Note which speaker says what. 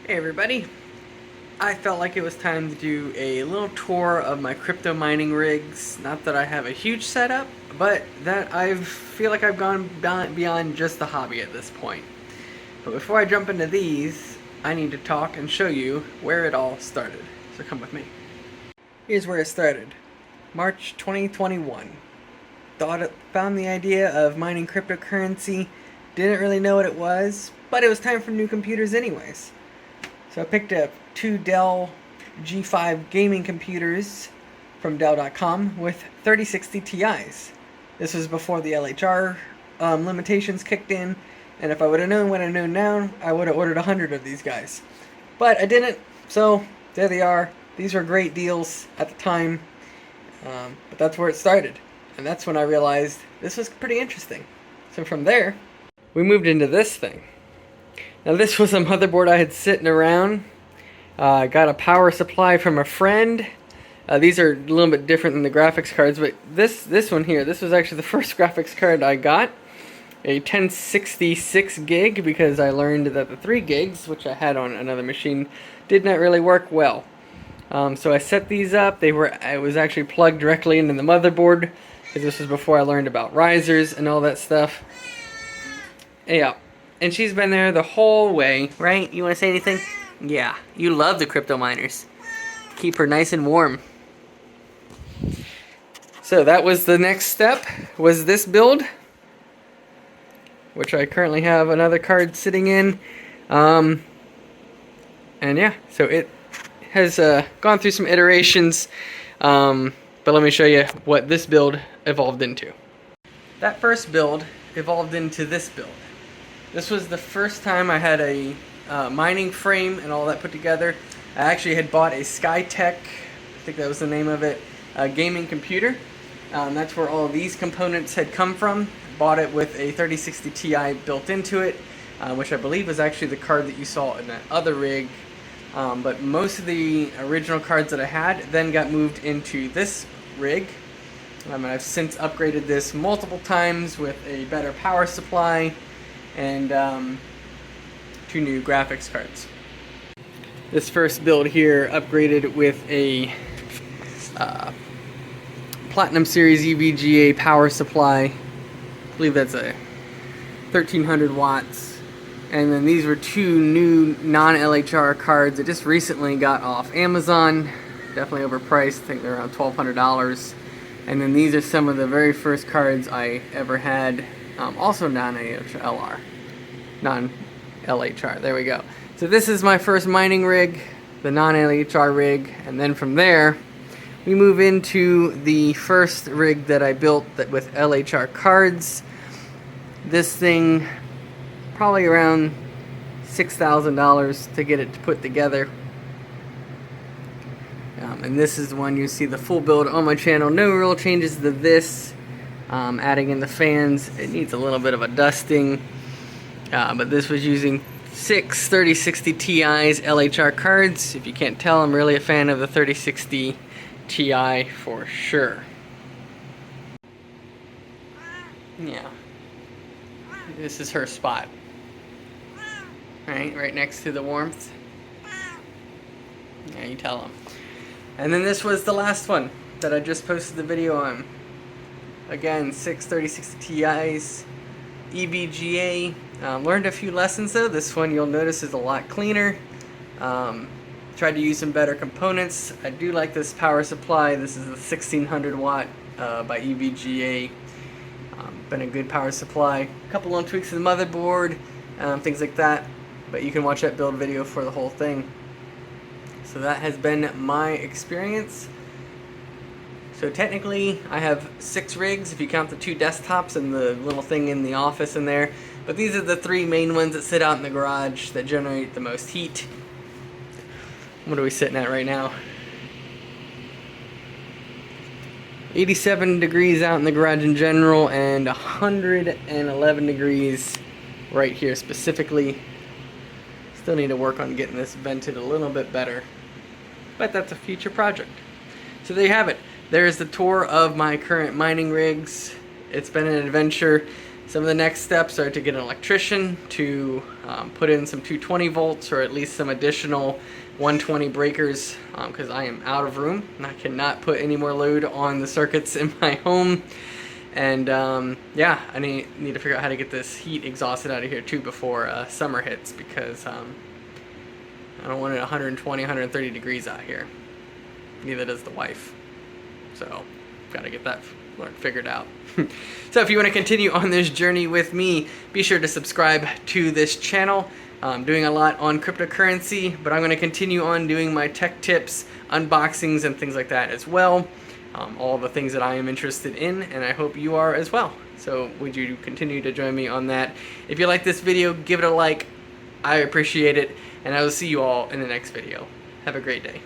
Speaker 1: Hey everybody, I felt like it was time to do a little tour of my crypto mining rigs. Not that I have a huge setup, but that I feel like I've gone beyond just the hobby at this point. But before I jump into these, I need to talk and show you where it all started. So come with me. Here's where it started. March 2021. Found the idea of mining cryptocurrency. Didn't really know what it was, but it was time for new computers anyways. So I picked up two Dell G5 gaming computers from Dell.com with 3060 Ti's. This was before the LHR limitations kicked in, and if I would have known what I know now, I would have ordered 100 of these guys. But I didn't, so there they are. These were great deals at the time, but that's where it started. And that's when I realized this was pretty interesting. So from there, we moved into this thing. Now this was a motherboard I had sitting around. I got a power supply from a friend. These are a little bit different than the graphics cards, but this one here, this was actually the first graphics card I got. A 1066 gig, because I learned that the 3 gigs, which I had on another machine, did not really work well. So I set these up. I was actually plugged directly into the motherboard, because this was before I learned about risers and all that stuff. Yeah. And she's been there the whole way, right? You want to say anything? Yeah, you love the crypto miners. Keep her nice and warm. So that was the next step, was this build, which I currently have another card sitting in. And yeah, so it has gone through some iterations, but let me show you what this build evolved into. That first build evolved into this build. This was the first time I had a mining frame and all that put together. I actually had bought a Skytech, I think that was the name of it, gaming computer. That's where all these components had come from. Bought it with a 3060 Ti built into it, which I believe was actually the card that you saw in that other rig. But most of the original cards that I had then got moved into this rig. And I've since upgraded this multiple times with a better power supply and 2 new graphics cards. This first build here upgraded with a Platinum Series EVGA power supply. I believe that's a 1300 watts. And then these were 2 new non-LHR cards that just recently got off Amazon. Definitely overpriced, I think they're around $1,200. And then these are some of the very first cards I ever had, also non-LHR. Non-LHR, there we go. So this is my first mining rig, the non-LHR rig, and then from there, we move into the first rig that I built with LHR cards. This thing, probably around $6,000 to get it put together. And this is the one you see the full build on my channel. No real changes to this. Adding in the fans, it needs a little bit of a dusting. But this was using 6 3060 Ti's LHR cards. If you can't tell, I'm really a fan of the 3060 Ti for sure. Yeah. This is her spot. Right next to the warmth. Yeah, you tell them. And then this was the last one that I just posted the video on. Again, 6 3060 Ti's, EVGA. Learned a few lessons though. This one you'll notice is a lot cleaner. Tried to use some better components. I do like this power supply. This is a 1600 watt by EVGA. Been a good power supply. A couple little tweaks to the motherboard, things like that. But you can watch that build video for the whole thing. So that has been my experience. So technically I have 6 rigs if you count the 2 desktops and the little thing in the office in there. But these are the 3 main ones that sit out in the garage that generate the most heat. What are we sitting at right now? 87 degrees out in the garage in general, and 111 degrees right here specifically. Still need to work on getting this vented a little bit better, but that's a future project. So there you have it. There's the tour of my current mining rigs. It's been an adventure. Some of the next steps are to get an electrician to put in some 220 volts or at least some additional 120 breakers because I am out of room and I cannot put any more load on the circuits in my home. And yeah, I need to figure out how to get this heat exhausted out of here too before summer hits, because I don't want it 120, 130 degrees out here. Neither does the wife. So, got to get that figured out. So if you want to continue on this journey with me, be sure to subscribe to this channel. I'm doing a lot on cryptocurrency, but I'm going to continue on doing my tech tips, unboxings, and things like that as well. All the things that I am interested in, and I hope you are as well. So would you continue to join me on that? If you like this video, give it a like. I appreciate it, and I will see you all in the next video. Have a great day.